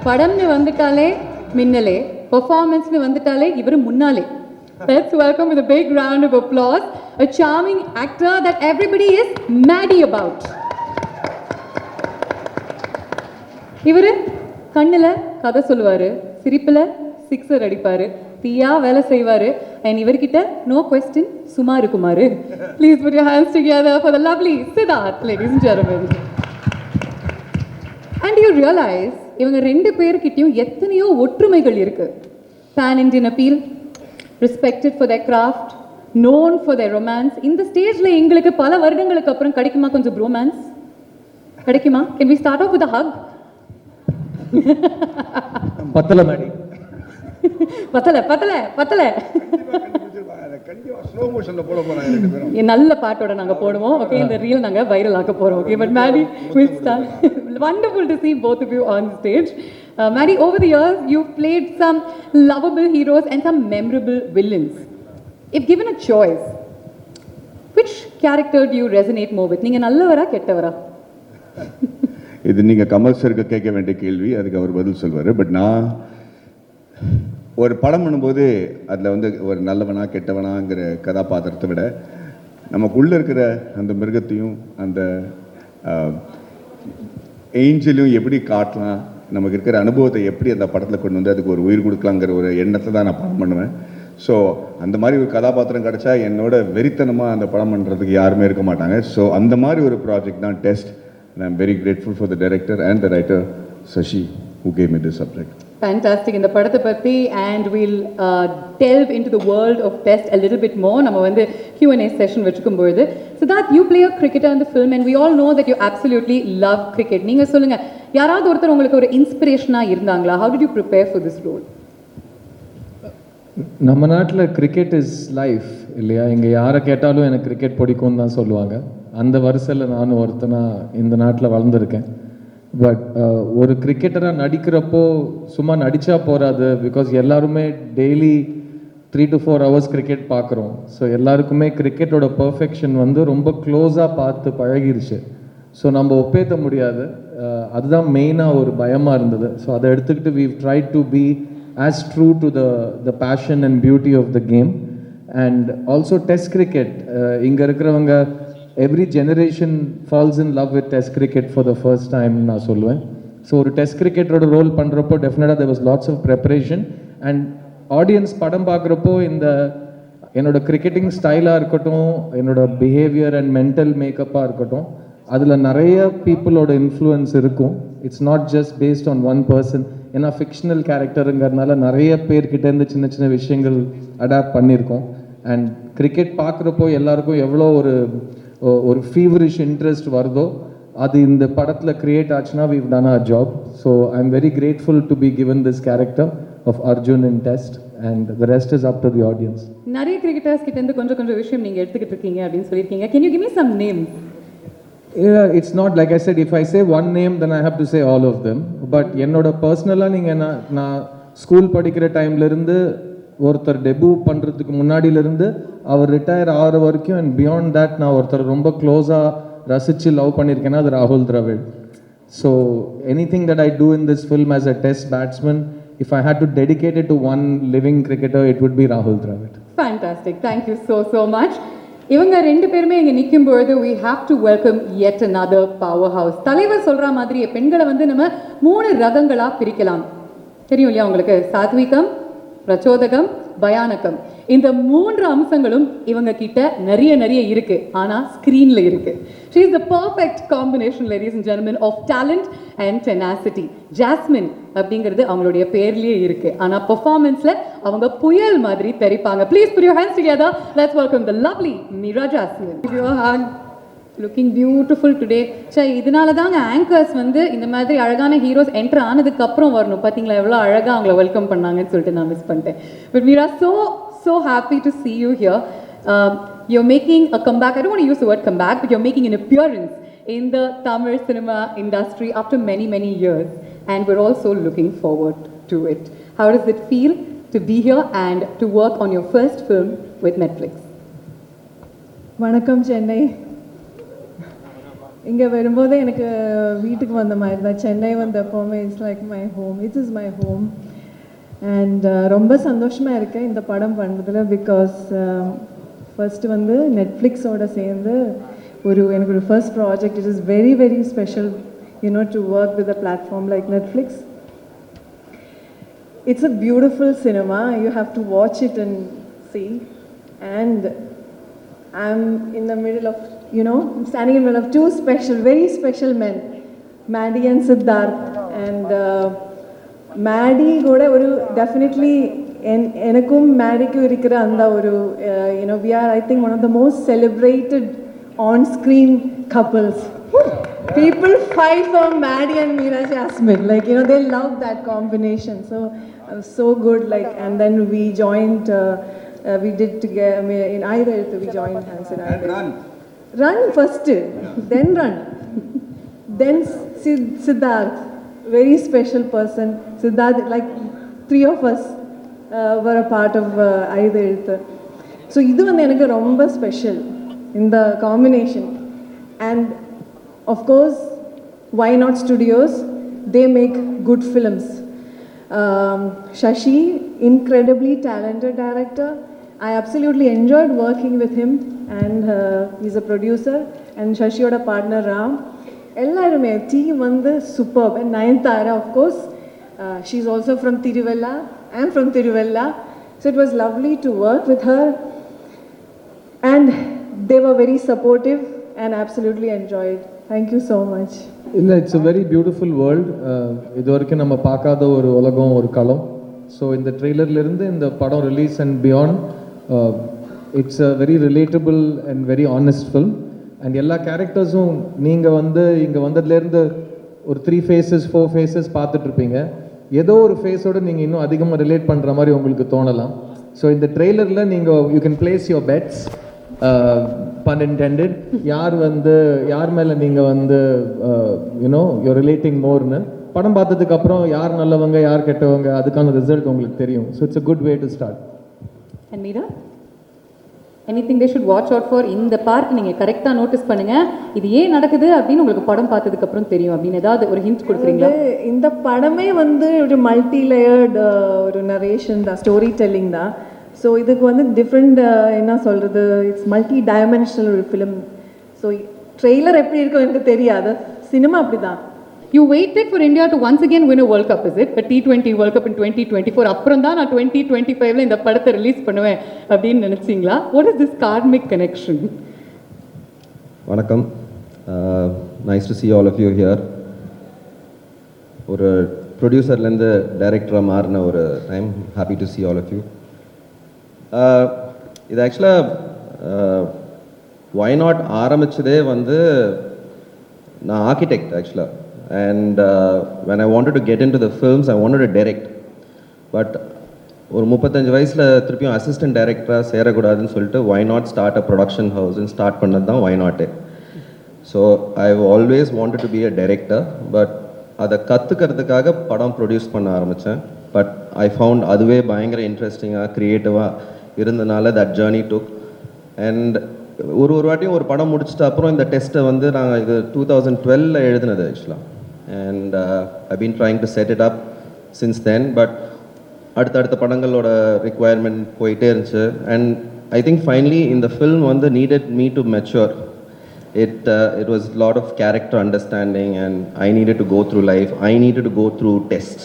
படம்னு வந்துட்டாலே மின்னலே, பெர்ஃபார்மன்ஸ்னு வந்துட்டாலே இவர் முன்னாலே. Let's welcome with a big round of applause a charming actor that everybody is maddy about. இவர் கண்ணில் கதை சொல்லுவார், சிரிப்பில் சிக்ஸர் அடிப்பார், தீயா வேலை செய்வார். அண்ட் இவர்கிட்ட நோ கொஸ்டின் சுமார் Kumar. Please put your hands together for the lovely Siddharth, ladies and gentlemen. And you realize இவங்க ரெண்டு பேர்கிட்டயும் எத்தனையோ ஒற்றுமைகள் இருக்கு. Pan Indian appeal, respected for their craft, known for their romance. இந்த ஸ்டேஜ்ல எங்களுக்கு பல வருடங்களுக்கு அப்புறம் கிடைக்குமா கொஞ்சம் bromance? கிடைக்குமா? Can we start off with a hug? பத்தல மேடி பத்தல பத்தல பத்தல ஸ்லோ மோஷன்ல போட போறாங்க ரெண்டு பேரும். நல்ல பாட்டோட நாங்க போடுவோம். ஓகே, இந்த ரீல் நாங்க வைரல் ஆக்க போறோம். Okay, but Maddy will start. Wonderful to see both of you on stage. Maddie, over the years you've played some lovable heroes and some memorable villains. If given a choice, which character do you resonate more with? நீங்க நல்லவரா கெட்டவரா? இது நீங்கள் கமல் சருக்கு கேட்க வேண்டிய கேள்வி, அதுக்கு அவர் பதில் சொல்வார். பட் நான் ஒரு படம் பண்ணும்போது அதில் வந்து ஒரு நல்லவனா கெட்டவனாங்கிற கதாபாத்திரத்தை விட நமக்குள்ளே இருக்கிற அந்த மிருகத்தையும் அந்த ஏஞ்சலையும் எப்படி காட்டலாம், நமக்கு இருக்கிற அனுபவத்தை எப்படி அந்த படத்தில் கொண்டு வந்து அதுக்கு ஒரு உயிர் கொடுக்கலாங்கிற ஒரு எண்ணத்தை தான் நான் படம் பண்ணுவேன். ஸோ அந்த மாதிரி ஒரு கதாபாத்திரம் கிடச்சா என்னோட வெறித்தனமாக அந்த படம் பண்ணுறதுக்கு யாருமே இருக்க மாட்டாங்க. ஸோ அந்த மாதிரி ஒரு ப்ராஜெக்ட் தான் test. And I'm very grateful for the director and the writer, Sashi, who gave me this subject. Fantastic. இந்த படத்தை பற்றி and we'll delve into the world of Test a little bit more. நம்ம வந்து Q&A session வச்சுக்கும் பொழுது. So that you play a cricketer in the film and we all know that you absolutely love cricket. நீங்கள் சொல்லுங்க, யாராவது ஒருத்தர் உங்களுக்கு ஒரு இன்ஸ்பிரேஷனாக இருந்தாங்களா? How did you prepare for this role? நம்ம நாட்டில் கிரிக்கெட் இஸ் லைஃப் இல்லையா? இங்கே யாரை கேட்டாலும் எனக்கு கிரிக்கெட் பிடிக்கும்னு தான் சொல்லுவாங்க. அந்த வரிசையில் நானும் ஒருத்தனாக இந்த நாட்டில் வளர்ந்துருக்கேன். பட் ஒரு கிரிக்கெட்டராக நடிக்கிறப்போ சும்மா நடித்தா போகாது. பிகாஸ் எல்லாருமே டெய்லி 3 to 4 hours கிரிக்கெட் பார்க்குறோம். ஸோ எல்லாருக்குமே கிரிக்கெட்டோட பர்ஃபெக்ஷன் வந்து ரொம்ப க்ளோஸாக பார்த்து பழகிருச்சு. ஸோ நம்ம ஒப்பேற்ற முடியாது. அதுதான் மெயினாக ஒரு பயமாக இருந்தது. ஸோ அதை எடுத்துக்கிட்டு we've tried to be as true to the passion and beauty of the game. And also test cricket, இங்கே இருக்கிறவங்க every generation falls in love with test cricket for the first time நான் சொல்லுவேன். So ஒரு test கிரிக்கெட்டோட role பண்ணுறப்போ டெஃபினட்டாக there was lots of preparation and audience படம் பார்க்குறப்போ இந்த என்னோட கிரிக்கெட்டிங் ஸ்டைலாக இருக்கட்டும், என்னோட பிஹேவியர் அண்ட் மென்டல் மேக்கப்பாக இருக்கட்டும், அதில் நிறைய பீப்புளோட இன்ஃப்ளூயன்ஸ் இருக்கும். It's not just based on one person. ஏன்னா ஃபிக்ஷனல் கேரக்டருங்கிறதுனால நிறைய பேர்கிட்டேருந்து சின்ன சின்ன விஷயங்கள் அடாப்ட் பண்ணியிருக்கோம். அண்ட் கிரிக்கெட் பார்க்குறப்போ எல்லாருக்கும் எவ்வளோ ஒரு ஃபீவரிஷ் இன்ட்ரெஸ்ட் வருதோ அது இந்த படத்தில் க்ரியேட் ஆச்சுன்னா we've done our job. So I'm very grateful to be given this character of Arjun in Test and the rest is up to the audience. நிறைய கிரிக்கெட்டர்ஸ் கிட்டேருந்து கொஞ்சம் கொஞ்சம் விஷயம் நீங்கள் எடுத்துக்கிட்டு இருக்கீங்க அப்படின்னு சொல்லியிருக்கீங்க. Can you give me some names? Yeah, it's not like I said, if I say one name then I have to say all of them. But என்னோட பர்சனலாக நீங்கள் நான் ஸ்கூல் படிக்கிற டைம்லேருந்து ஒருத்தர் டெபு பண்ணுறதுக்கு முன்னாடியிலேருந்து அவர் ரிட்டையர் ஆகிற வரைக்கும் அண்ட் பியாண்ட் தேட் நான் ஒருத்தர் ரொம்ப க்ளோஸாக ரசித்து லவ் பண்ணியிருக்கேன்னா அது ராகுல் Dravid. So anything that I do in this film as a test batsman, if I had to dedicate it to one living cricketer it would be ராகுல் Dravid. Fantastic. Thank you so much. இவங்க ரெண்டு பேருமே இங்கே நிற்கும் பொழுது we have to welcome yet another powerhouse. தலைவர் சொல்கிற மாதிரி பெண்களை வந்து நம்ம 3 ரகங்களாக பிரிக்கலாம். தெரியும் இல்லையா உங்களுக்கு? சாத்விகம், பிரச்சோதகம், பயானகம். இந்த 3 அம்சங்களும் இவங்க கிட்ட நிறைய இருக்கு. ஆனா ஸ்கிரீன்ல இருக்கு. She is the perfect combination, ladies and gentlemen, of talent and tenacity. Jasmine அப்படிங்கிறது அவங்களுடைய பேர்லயே இருக்கு. ஆனா பெர்ஃபார்மன்ஸ்ல அவங்க புயல் மாதிரி தெரிப்பாங்க. Please put your hands together. Let's welcome the lovely Meera Jasmine. Looking beautiful today. சரி, இதனால தாங்க ஆங்கர்ஸ் வந்து இந்த மாதிரி அழகான ஹீரோஸ் என்டர் ஆனதுக்கு அப்புறம் வரணும். பார்த்தீங்களா எவ்வளோ அழகாக அவங்கள வெல்கம் பண்ணாங்கன்னு சொல்லிட்டு நான் மிஸ் பண்ணிட்டேன். But Meera, so happy to see you here. You're making a comeback. I don't want to use the word comeback, but you're making an appearance in the Tamil cinema industry after many years, and we're also looking forward to it. How does it feel to be here and to work on your first film with Netflix? வணக்கம் சென்னை. இங்கே வரும்போதே எனக்கு வீட்டுக்கு வந்த மாதிரி தான். சென்னை வந்த எப்போவுமே it's like my home, it is my home. And ரொம்ப சந்தோஷமாக இருக்கேன் இந்த படம் பண்ணுறதுல. பிகாஸ் ஃபர்ஸ்ட் வந்து நெட்ஃப்ளிக்ஸோட சேர்ந்து எனக்கு ஒரு first project. It is very very special to work with a platform like Netflix. It's a beautiful cinema. You have to watch it and see. And I'm in the middle of, I'm standing in the middle of two very special men, Maddie and Siddharth. And Maddie goda oru definitely enakkum Maddie-ku irukira andha oru we are, I think, one of the most celebrated on-screen couples. People fight for Maddie and Meera Jasmine. Like, they love that combination. So, so good. Like, and then we joined, we did together, in either, we joined hands in either. Run first, then run. Then Siddharth, very special person. Siddharth, like, three of us were a part of either. So, this one is very special in the combination. And of course, Why Not Studios, they make good films. Shashi, incredibly talented director. I absolutely enjoyed working with him, and he's a producer. And Shashiyoda partner Ram. Ellarume team vandu superb. And Nayanthara, of course, she's also from Tiruvalla. I'm from Tiruvalla, so it was lovely to work with her. And they were very supportive and absolutely enjoyed. Thank you so much. இல்லை, it's a very beautiful world. இது வரைக்கும் நம்ம பார்க்காத ஒரு உலகம், ஒரு களம். So இந்த ட்ரெய்லர்லேருந்து இந்த படம் release and beyond, it's a very relatable and very honest film. And எல்லா கேரக்டர்ஸும் நீங்கள் இங்கே வந்ததுலேருந்து ஒரு 3 phases 4 phases பார்த்துட்ருப்பீங்க. ஏதோ ஒரு ஃபேஸோடு நீங்கள் இன்னும் அதிகமாக ரிலேட் பண்ணுற மாதிரி உங்களுக்கு தோணலாம். ஸோ இந்த ட்ரெய்லரில் நீங்கள் you can place your bets, pun intended, யார் மேலே நீங்கள் you're relating moreன்னு. படம் பார்த்ததுக்கு அப்புறம் யார் நல்லவங்க யார் கெட்டவங்க அதுக்கான ரிசல்ட் உங்களுக்கு தெரியும். So it's a good way to start. And Meera, anything they should watch out for? இந்த பார்ட் நீங்கள் கரெக்டாக நோட்டீஸ் பண்ணுங்க, இது ஏன் நடக்குது அப்படின்னு உங்களுக்கு படம் பார்த்ததுக்கு அப்புறம் தெரியும் அப்படின்னு ஏதாவது ஒரு ஹிண்ட் கொடுக்குறீங்களா? இந்த படமே ஒரு மல்டி லேயர்டு ஒரு நரேஷன் தான், ஸ்டோரி டெல்லிங் தான். ஸோ இதுக்கு டிஃப்ரெண்ட் என்ன சொல்கிறது, இட்ஸ் மல்டி டைமென்ஷனல் ஒரு ஃபிலிம். ஸோ ட்ரெய்லர் எப்படி இருக்கும் எனக்கு தெரியாது, சினிமா அப்படி தான். You waited for India to once again win a World Cup, is it? A T20 World Cup in 2024. அப்புறம் தான் நான் 2025ல இந்த படத்தை ரிலீஸ் பண்ணுவேன் அப்படின்னு நினச்சிங்களா? What is this karmic connection? வணக்கம், nice to see all of you here. ஒரு ப்ரொடியூசர்லேருந்து டைரக்டராக மாறின ஒரு time, happy to see all of you. இது ஆக்சுவலாக Why Not ஆரம்பித்ததே நான் ஆர்கிடெக்ட் ஆக்சுவலாக. And when I wanted to get into the films, I wanted to direct. But ஒரு 35 வயசில் திருப்பியும் அசிஸ்டன்ட் டைரக்டராக சேரக்கூடாதுன்னு சொல்லிட்டு Why Not start a production ஹவுஸ்ன்னு ஸ்டார்ட் பண்ணது தான் Why Not. So I always wanted to be a director. But அதை கற்றுக்கிறதுக்காக படம் ப்ரொடியூஸ் பண்ண ஆரம்பித்தேன். பட் ஐ ஃபவுண்ட் அதுவே பயங்கர இன்ட்ரெஸ்டிங்காக க்ரியேட்டிவாக இருந்தனால தட் ஜேர்னி டுக். அண்ட் ஒரு வாட்டியும் ஒரு படம் முடிச்சிட்ட அப்புறம் இந்த டெஸ்ட்டை நாங்கள் இது 2012 எழுதினது ஆக்சுவலாக. And I been trying to set it up since then. But அடுத்தடுத்த படங்களோட ரிக்வயர்மெண்ட் போயிட்டே இருந்துச்சு. அண்ட் ஐ திங்க் ஃபைனலி இந்த film needed me to mature. It was a lot of character understanding, and I needed to go through life. I needed to go through tests.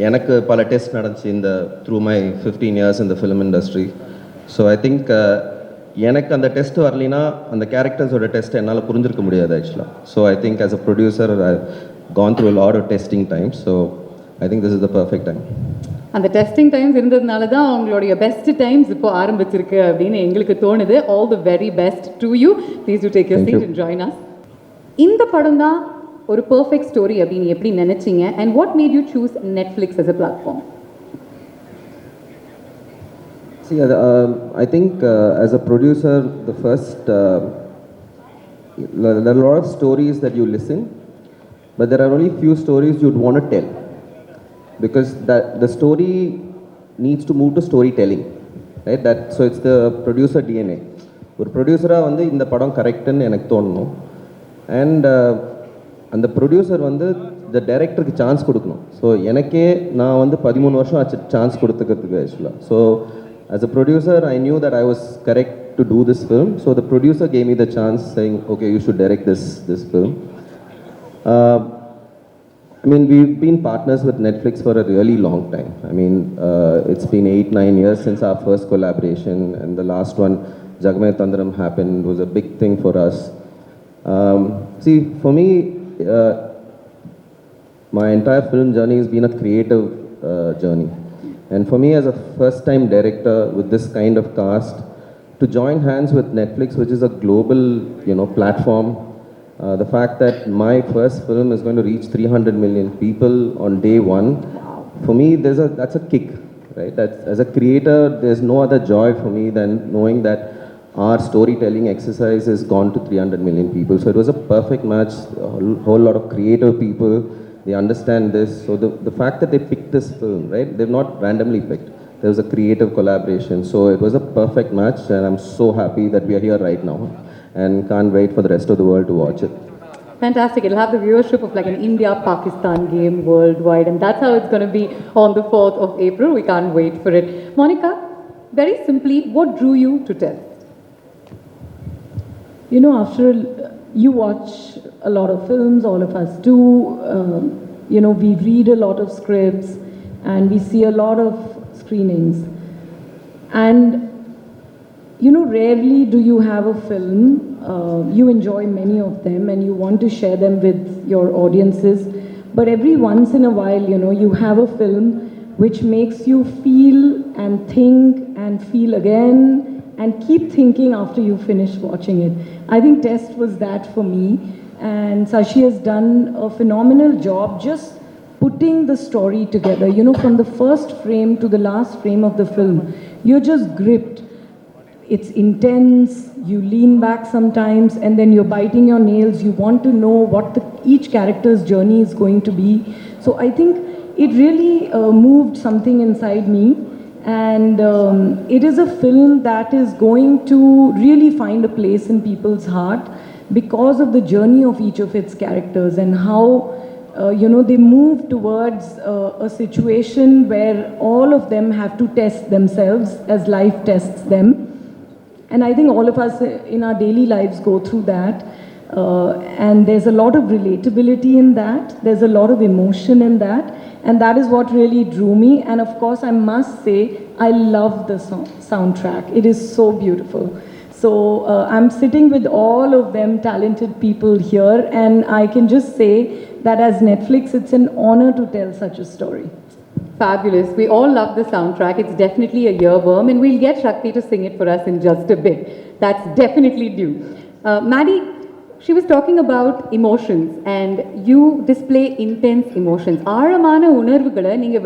எனக்கு பல test நடந்துச்சு through my 15 years in the film industry. So I think எனக்கு அந்த test வரலினா அந்த கேரக்டர்ஸோட test என்னால் புரிஞ்சிருக்க முடியாது ஆக்சுவலாக. So I think as a producer I gone through a lot of testing times. So I think this is the perfect time. அந்த testing times இருந்ததுனால தான் அவங்களுடைய பெஸ்ட் டைம்ஸ் இப்போ ஆரம்பிச்சிருக்கு அப்படின்னு எங்களுக்கு தோணுது. All the very best to you. Please do take your seat and join us. இந்த படம் தான் ஒரு பர்ஃபெக்ட் ஸ்டோரி அப்படின்னு எப்படி நினைச்சீங்க? And what made you choose Netflix as a platform? See, I think as a producer, the first there are a lot of stories that you listen, but there are only few stories you'd want to tell, because the story needs to move to storytelling, right? So it's the producer DNA. ஒரு ப்ரொடியூசராக இந்த படம் கரெக்டுன்னு எனக்கு தோணணும். And அந்த producer வந்து இந்த டைரக்டருக்கு chance கொடுக்கணும். ஸோ எனக்கே நான் வந்து 13 வருஷம் ஆச்சு சான்ஸ் கொடுத்துக்கிறதுக்கு ஆக்சுவலாக. So as a producer I knew that I was correct to do this film. So the producer gave me the chance saying okay you should direct this film. I mean, we've been partners with Netflix for a really long time. I mean, it's been 8-9 years since our first collaboration, and the last one, Jagame Tandram, happened, was a big thing for us. See, for me, my entire film journey has been a creative journey. And for me, as a first-time director with this kind of cast, to join hands with Netflix, which is a global, platform, the fact that my first film is going to reach 300 million people on day one, for me, that's a kick, right? That's, as a creator, there's no other joy for me than knowing that our storytelling exercise has gone to 300 million people. So it was a perfect match, a whole lot of creative people, they understand this. So the fact that they picked this film, right? They've not randomly picked. There was a creative collaboration. So it was a perfect match, and I'm so happy that we are here right now. And can't wait for the rest of the world to watch it. Fantastic. It'll have the viewership of like an India-Pakistan game worldwide, and that's how it's going to be on the 4th of April. We can't wait for it. Monica, very simply, what drew you to TED? You know, after you watch a lot of films, all of us do, we read a lot of scripts and we see a lot of screenings. And rarely do you have a film, you enjoy many of them and you want to share them with your audiences. But every once in a while, you have a film which makes you feel and think and feel again and keep thinking after you finish watching it. I think Test was that for me. And Sashi has done a phenomenal job just putting the story together. From the first frame to the last frame of the film, you're just gripped. It's intense, you lean back sometimes, and then you're biting your nails. You want to know what each character's journey is going to be. So I think it really moved something inside me. And it is a film that is going to really find a place in people's heart because of the journey of each of its characters and how they move towards a situation where all of them have to test themselves as life tests them. And I think all of us in our daily lives go through that. And there's a lot of relatability in that. There's a lot of emotion in that. And that is what really drew me. And of course, I must say, I love the soundtrack. It is so beautiful. So I'm sitting with all of them talented people here. And I can just say that as Netflix, it's an honor to tell such a story. Fabulous. We all love the soundtrack. It's definitely a earworm, and we'll get Shakti to sing it for us in just a bit. That's definitely due. Maddie, she was talking about emotions, and you display intense emotions. ஆழமான உணர்வுகளை நீங்க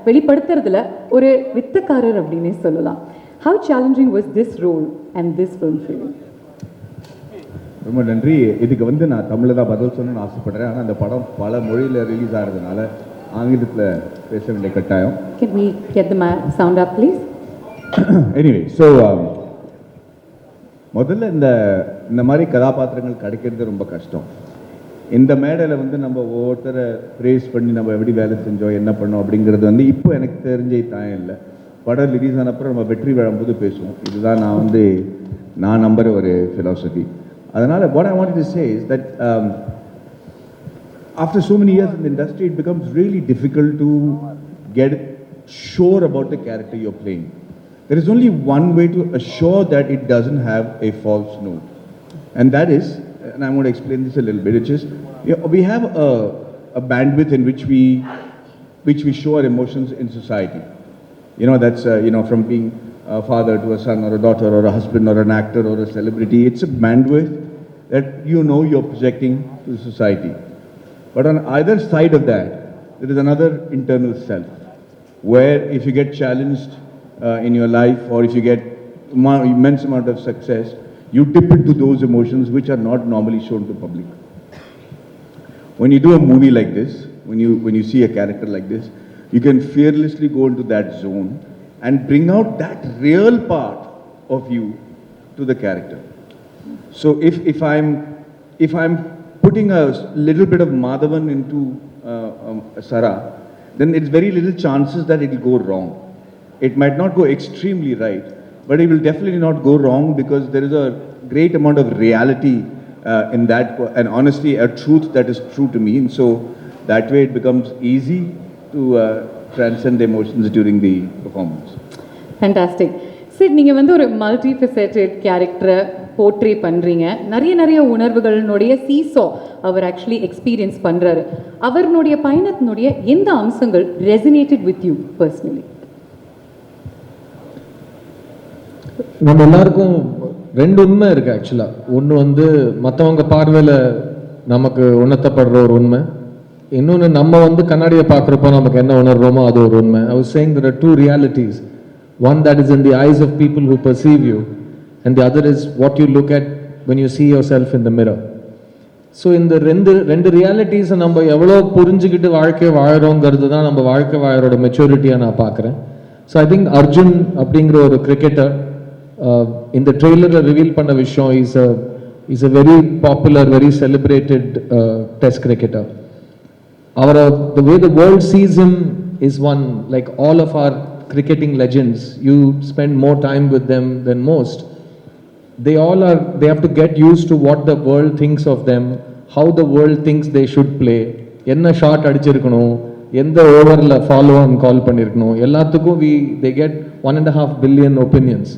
வெளிப்படுத்துறதுல ஒரு வித்தக்காரர் அப்படினே சொல்லலாம். How challenging was this role and this film for you? ரொம்ப நன்றி. இதுக்கு நான் தமிழில் தான் பதில் சொல்லணும்னு ஆசைப்படுறேன். ஆனால் அந்த படம் பல மொழியில் ரிலீஸ் ஆகிறதுனால ஆங்கிலத்தில் பேச வேண்டிய கட்டாயம். Can we get the sound up, please? Anyway, so முதல்ல இந்த மாதிரி கதாபாத்திரங்கள் கிடைக்கிறது ரொம்ப கஷ்டம். இந்த மேடையில் நம்ம ஒவ்வொருத்தரை ப்ரேஸ் பண்ணி நம்ம எப்படி வேலை செஞ்சோம் என்ன பண்ணோம் அப்படிங்கிறது இப்போ எனக்கு தெரிஞ்ச தாயம் இல்லை. படம் ரிலீஸ் ஆனப்பறம் நம்ம வெற்றி விழும்போது பேசுவோம். இதுதான் நான் நம்புகிற ஒரு philosophy. அதனால் what I wanted to say is that after so many years in the industry, it becomes really difficult to get sure about the character you're playing. There is only one way to assure that it doesn't have a false note. And that is, and I'm going to explain this a little bit, which is, we have a bandwidth in which we show our emotions in society. That's, from being a father to a son or a daughter or a husband or an actor or a celebrity. It's a bandwidth that you're projecting to the society. But on either side of that, there is another internal self, where if you get challenged in your life or if you get immense amount of success, you dip into those emotions which are not normally shown to public. When you do a movie like this, when you see a character like this, you can fearlessly go into that zone and bring out that real part of you to the character. So if I'm if I'm putting a little bit of Madhavan into Sara, then it's very little chances that it will go wrong. It might not go extremely right, but it will definitely not go wrong because there is a great amount of reality in that, and honestly, a truth that is true to me. And so that way it becomes easy to transcend the emotions during the performance. Fantastic. சரி, நீங்கள் வந்து ஒரு multi ஃபெசேட்டட் கேரக்டரை portray பண்ணுறீங்க. நிறைய உணர்வுகளினுடைய seesaw அவர் actually experience பண்ணுறாரு. அவருடைய பயணத்தினுடைய எந்த அம்சங்கள் ரெசனேட்டட் வித் யூ பர்சனலி? நம்ம எல்லாருக்கும் ரெண்டு உண்மை இருக்குது ஆக்சுவலாக. ஒன்று வந்து மற்றவங்க பார்வையில் நமக்கு உணர்த்தப்படுற ஒரு உண்மை, இன்னொன்று நம்ம வந்து கண்ணாடியை பார்க்குறப்போ நமக்கு என்ன உணர்றோமோ அது ஒரு உண்மை. I was saying there are two realities. One that is in the eyes of people who perceive you, and the other is what you look at when you see yourself in the mirror. So இந்த ரெண்டு ரியாலிட்டிஸை நம்ம எவ்வளோ புரிஞ்சுக்கிட்டு வாழ்க்கை வாழறோங்கிறது தான் நம்ம வாழ்க்கை வாழறோட மெச்சூரிட்டியாக நான் பார்க்குறேன். ஸோ ஐ திங்க் அர்ஜுன் அப்படிங்கிற ஒரு கிரிக்கெட்டர் இந்த ட்ரெய்லரில் ரிவீல் பண்ண விஷயம் is a very popular, very celebrated test cricketer. The way the world sees him is one, like all of our cricketing legends, you spend more time with them than most. They have to get used to what the world thinks of them, how the world thinks they should play, என்ன shot அடிச்சிருக்கணும், எந்த ஓவரில் follow on கால் பண்ணியிருக்கணும், எல்லாத்துக்கும் they get 1.5 billion opinions.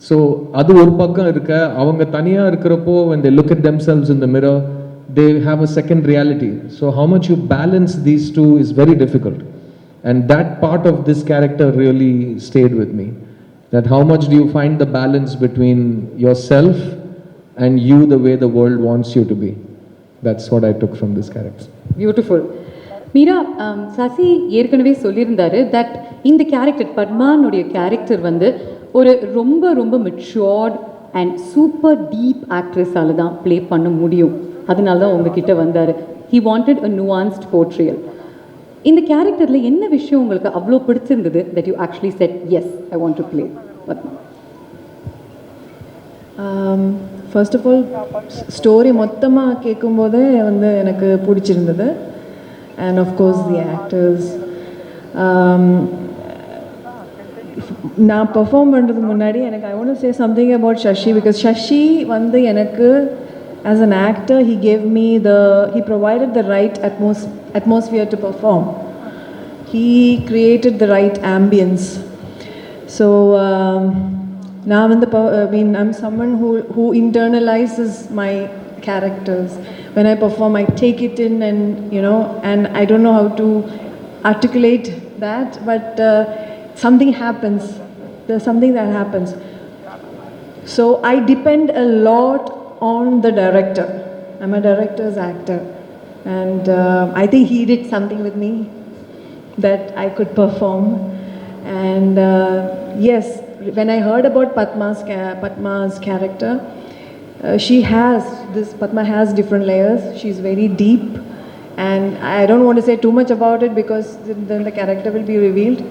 So அது ஒரு பக்கம் இருக்க, அவங்க தனியாக இருக்கிறப்போ when they look at themselves in the mirror, they have a second reality. So how much you balance these two is very difficult. And that part of this character really stayed with me. That how much do you find the balance between yourself and you the way the world wants you to be. That's what I took from this character. Beautiful. Meera, Sasi ஏற்கனவே சொல்லியிருந்தாரு that இந்த character பத்மானுடைய character வந்து ஒரு ரொம்ப matured and super deep ஆக்ட்ரஸால தான் play பண்ண முடியும். அதனால தான் உங்ககிட்ட வந்தார். He wanted a nuanced portrayal. இந்த கேரக்டரில் என்ன விஷயம் உங்களுக்கு அவ்வளோ பிடிச்சிருந்தது that you actually said yes, I want to play Padma? First of all story மொத்தமாக கேட்கும்போதே வந்து எனக்கு பிடிச்சிருந்தது. And of course the actors. நான் பெர்ஃபார்ம் பண்ணுறதுக்கு முன்னாடி எனக்கு I want to say something about Sashi, because Sashi வந்து எனக்கு as an actor he provided the right atmosphere to perform. He created the right ambience. So I'm someone who internalizes my characters. When I perform, I take it in, and I don't know how to articulate that, but something happens. There's something that happens. So I depend a lot on the director. I'm a director's actor, and I think he did something with me that I could perform. And yes, when I heard about Padma's character, Padma has different layers. She's very deep, and I don't want to say too much about it because then the character will be revealed.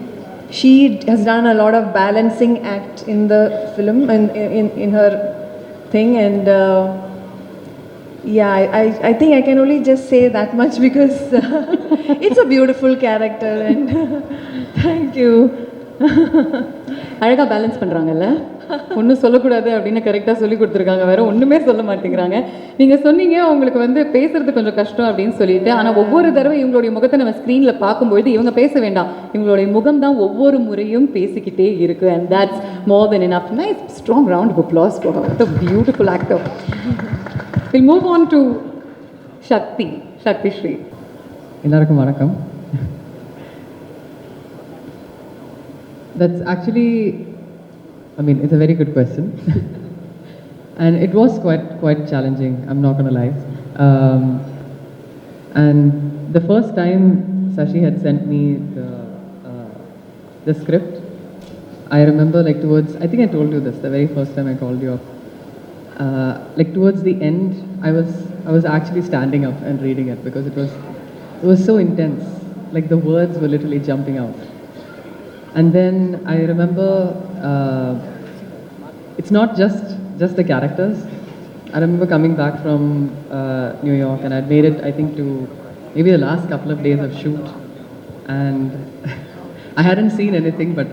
She has done a lot of balancing act in the film and in her thing, and I think I can only just say that much because it's a beautiful character, and thank you. அழகாக balance பண்ணுறாங்கல்ல, ஒன்றும் சொல்லக்கூடாது அப்படின்னு கரெக்டாக சொல்லி கொடுத்துருக்காங்க, வேறு ஒன்றுமே சொல்ல மாட்டேங்கிறாங்க. நீங்கள் சொன்னீங்க உங்களுக்கு வந்து பேசுறது கொஞ்சம் கஷ்டம் அப்படின்னு சொல்லிட்டு, ஆனால் ஒவ்வொரு தடவை இவங்களுடைய முகத்தை நம்ம ஸ்க்ரீனில் பார்க்கும்பொழுது இவங்க பேச வேண்டாம், இவங்களுடைய முகம் தான் ஒவ்வொரு முறையும் பேசிக்கிட்டே இருக்கு. And that's more than enough. Nice strong round of applause for her. What a beautiful actor. We'll move on to Shakti Shree. எல்லாருக்கும் வணக்கம். That's actually, I mean, it's a very good question. And it was quite challenging, I'm not gonna lie. And the first time Sashi had sent me the script, I remember like I think I told you this the very first time I called you up. Like towards the end, I was actually standing up and reading it because it was so intense. Like the words were literally jumping out. And then I remember it's not just the characters. I remember coming back from New York, and I'd made it, I think, to maybe the last couple of days of shoot, and I hadn't seen anything, but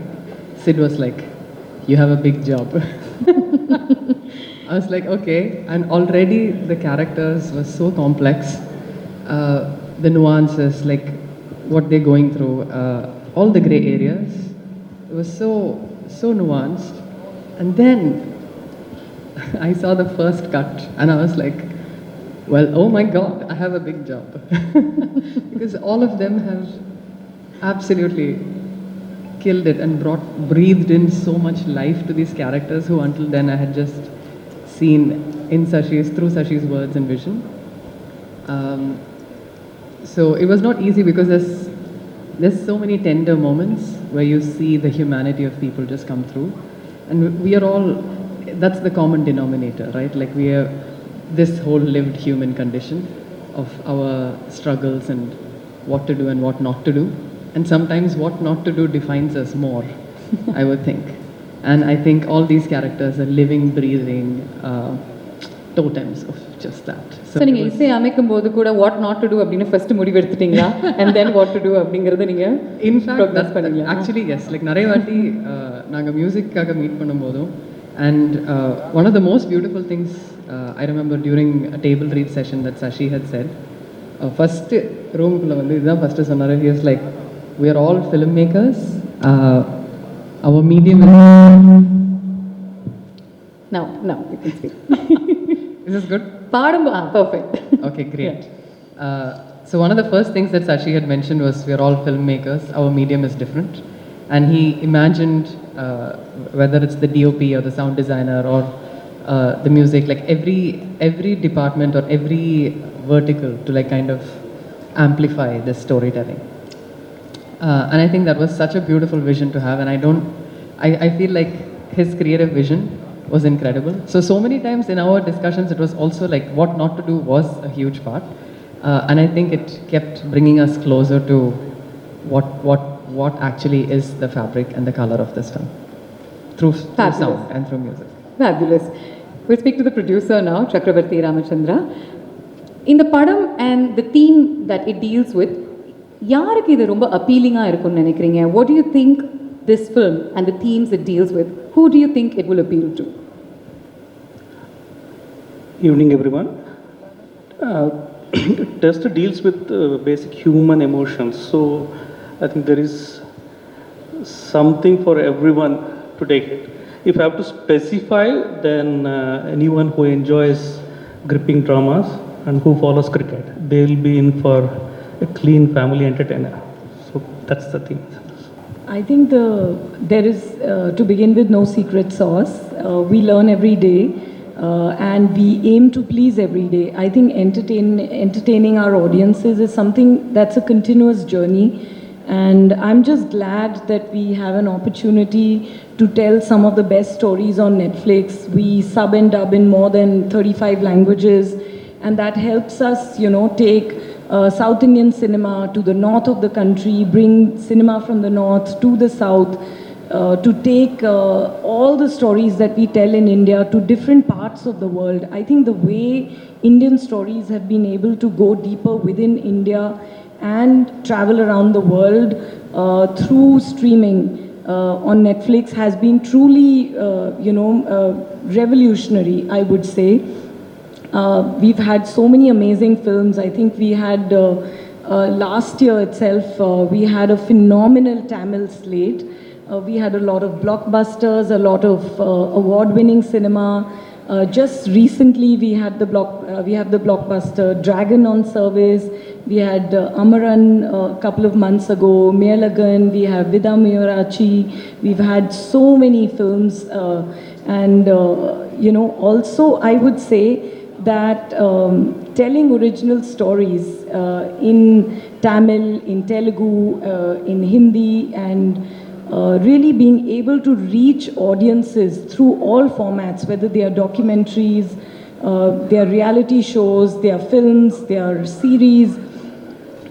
Sid was like, "You have a big job." I was like, "Okay," and already the characters were so complex, the nuances, like what they're going through, all the gray areas. It was so nuanced, and then I saw the first cut and I was like, well, oh my God, I have a big job. Because all of them have absolutely killed it and breathed in so much life to these characters who until then I had just seen through Sashi's words and vision. So it was not easy because there's so many tender moments where you see the humanity of people just come through. And we are all, that's the common denominator, right? Like we are this whole lived human condition of our struggles and what to do and what not to do. And sometimes what not to do defines us more, I would think. And I think all these characters are living, breathing totems of just that. So நீங்கள் இசை அமைக்கும் போது கூட what not to do அப்படின்னு first முடிவு எடுத்துட்டீங்களா and then what to do அப்படிங்கிறத நீங்கள் இன்ஃபேக்ட் பண்ணீங்களா? ஆக்சுவலி எஸ், லைக் நிறைய வாட்டி நாங்கள் மியூசிக்காக மீட் பண்ணும்போதும், and one of the most beautiful things I remember during a table read session that Sashi had said, first ரூம்குள்ளே வந்து இதுதான் ஃபஸ்ட்டு சொன்னார். He is like, we are all filmmakers, our medium is... Now you can speak. Is this good? Perfect. Okay, great. So one of the first things that Sashi had mentioned was we are all filmmakers, our medium is different. And he imagined whether it's the DOP or the sound designer or the music, like every department or every vertical to like kind of amplify this storytelling. And I think that was such a beautiful vision to have, and I feel like his creative vision was incredible. So many times in our discussions, it was also like what not to do was a huge part. And I think it kept bringing us closer to what actually is the fabric and the color of this film through sound and through music. Fabulous. We'll speak to the producer now, Chakravarti Ramachandra. In the padam and the theme that it deals with, யாருக்கு இது ரொம்ப அப்பீலிங்கா இருக்கும்னு நினைக்கிறீங்க? What do you think this film and the themes it deals with, who do you think it will appeal to? Evening everyone. Test deals with basic human emotions, so I think there is something for everyone to take it. If I have to specify, then anyone who enjoys gripping dramas and who follows cricket, they will be in for a clean family entertainer. So that's the thing. I think there is, to begin with, no secret sauce. We learn every day, and we aim to please every day. I think entertaining our audiences is something that's a continuous journey, and I'm just glad that we have an opportunity to tell some of the best stories on Netflix. We sub and dub in more than 35 languages, and that helps us, take South Indian cinema to the north of the country, bring cinema from the north to the south, to take all the stories that we tell in India to different parts of the world. I think the way Indian stories have been able to go deeper within India and travel around the world through streaming on Netflix has been truly, revolutionary, I would say. We've had so many amazing films. I think we had last year itself, we had a phenomenal Tamil slate. We had a lot of blockbusters, a lot of award-winning cinema. Just recently, we have the blockbuster Dragon on Service. We had Amaran a couple of months ago, Melagan. We have Vida Miyurachi. We've had so many films, and also I would say that telling original stories in Tamil, in Telugu, in Hindi, and really being able to reach audiences through all formats, whether they are documentaries, they are reality shows, they are films, they are series,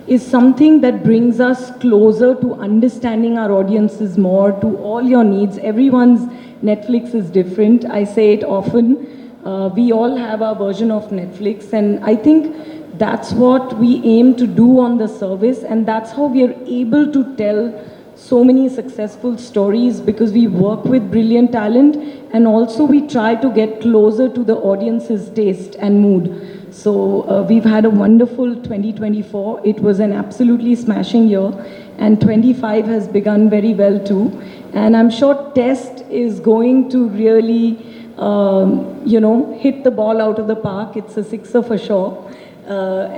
is something that brings us closer to understanding our audiences more, to all your needs. Everyone's Netflix is different. I say it often. We all have our version of Netflix, and I think that's what we aim to do on the service, and that's how we are able to tell so many successful stories, because we work with brilliant talent and also we try to get closer to the audience's taste and mood. So we've had a wonderful 2024. It was an absolutely smashing year, and 25 has begun very well too. And I'm sure Test is going to really, hit the ball out of the park. It's a sixer for sure.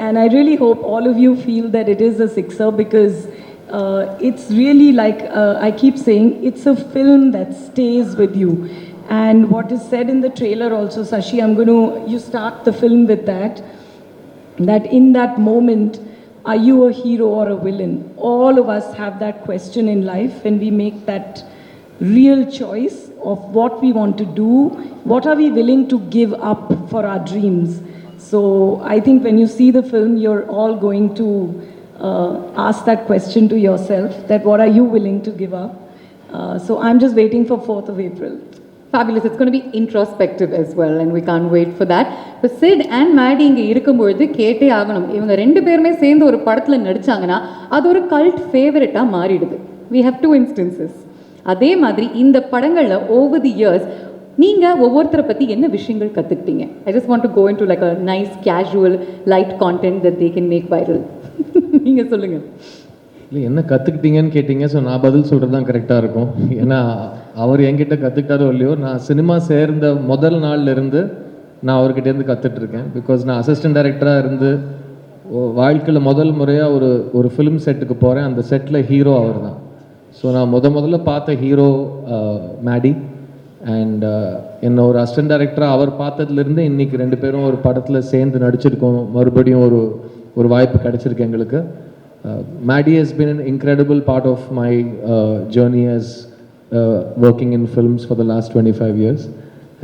And I really hope all of you feel that it is a sixer, because it's really like I keep saying, it's a film that stays with you. And what is said in the trailer also, Sashi, you start the film with that in that moment, are you a hero or a villain? All of us have that question in life when we make that real choice of what we want to do, what are we willing to give up for our dreams. So I think when you see the film, you're all going to ask that question to yourself, that what are you willing to give up? So I'm just waiting for 4th of April. Fabulous. It's going to be introspective as well, and we can't wait for that. இப்போ sit and Maddy இங்கே இருக்கும்பொழுது கேட்டே ஆகணும். இவங்க ரெண்டு பேருமே சேர்ந்து ஒரு படத்தில் நடித்தாங்கன்னா அது ஒரு கல்ட் ஃபேவரட்டாக மாறிடுது. We have two instances. அதே மாதிரி இந்த படங்களில் ஓவர் தி இயர்ஸ் நீங்கள் ஒவ்வொருத்தரை பற்றி என்ன விஷயங்கள் கற்றுக்கிட்டீங்க? I just want to go into like a nice casual light content that they can make viral. நீங்கள் சொல்லுங்கள். இல்லை என்ன கற்றுக்கிட்டீங்கன்னு கேட்டிங்க. ஸோ நான் பதில் சொல்கிறது தான் கரெக்டாக இருக்கும். ஏன்னா அவர் என்கிட்ட கற்றுக்கிட்டாரோ இல்லையோ, நான் சினிமா சேர்ந்த முதல் நாள்லேருந்து நான் அவர்கிட்டேருந்து கற்றுட்ருக்கேன். பிகாஸ் நான் அசிஸ்டன்ட் டைரக்டராக இருந்து வாழ்க்கையில் முதல் முறையாக ஒரு ஃபிலிம் செட்டுக்கு போகிறேன். அந்த செட்டில் ஹீரோ அவர் தான். ஸோ நான் முதல்ல பார்த்த ஹீரோ மேடி. அண்ட் என்னை ஒரு அசிஸ்டன்ட் டைரக்டராக அவர் பார்த்ததுலேருந்து இன்றைக்கி ரெண்டு பேரும் ஒரு படத்தில் சேர்ந்து நடிச்சிருக்கோம். மறுபடியும் ஒரு வாய்ப்பு கிடச்சிருக்கு எங்களுக்கு. Maddie has been an incredible part of my journey as working in films for the last 25 years.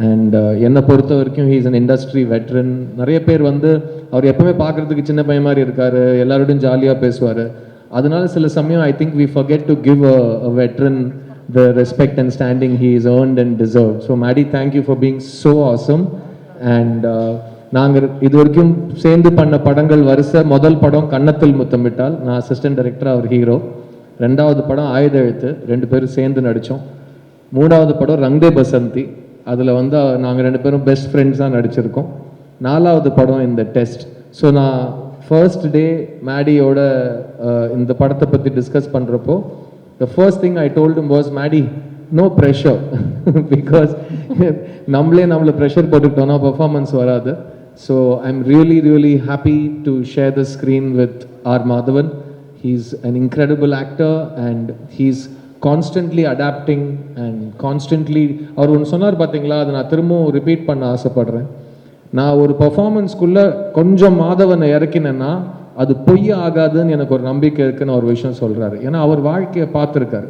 And என்னை பொறுத்த வரைக்கும் he is an industry veteran. நிறைய பேர் வந்து அவர் எப்பவுமே பார்க்குறதுக்கு சின்ன பையன் மாதிரி இருக்கார், எல்லாரோடையும் ஜாலியாக பேசுவார். அதனால சில சமயம் I think we forget to give a veteran the respect and standing he is earned and deserved. So Maddie, thank you for being so awesome. And நாங்கள் இது வரைக்கும் சேர்ந்து பண்ண படங்கள் வரிசை, முதல் படம் கன்னத்தில் முத்தமிட்டால், நான் அசிஸ்டன்ட் டைரக்டர், அவர் ஹீரோ. ரெண்டாவது படம் ஆயுத எழுத்து, ரெண்டு பேரும் சேர்ந்து நடித்தோம். மூணாவது படம் ரங்தே பசந்தி, அதில் வந்து நாங்கள் ரெண்டு பேரும் பெஸ்ட் ஃப்ரெண்ட்ஸாக நடிச்சிருக்கோம். நாலாவது படம் இந்த டெஸ்ட். ஸோ நான் ஃபர்ஸ்ட் டே மேடியோட இந்த படத்தை பற்றி டிஸ்கஸ் பண்ணுறப்போ the first thing I told him was, Maddie, no pressure. Because நம்மளை ப்ரெஷர் போட்டுக்கிட்டோன்னா பர்ஃபார்மன்ஸ் வராது. So I'm really happy to share the screen with R. Madhavan. He's an incredible actor and he's constantly adapting and constantly, அவர் ஒன்று சொன்னார் பார்த்தீங்களா, அதை நான் திரும்பவும் repeat பண்ண ஆசைப்படுறேன். நான் ஒரு பர்ஃபார்மன்ஸ்குள்ளே கொஞ்சம் மாதவனை இறக்கினேன்னா அது பொய் ஆகாதுன்னு எனக்கு ஒரு நம்பிக்கை இருக்குன்னு ஒரு விஷயம் சொல்கிறாரு. ஏன்னா அவர் வாழ்க்கையை பார்த்துருக்காரு.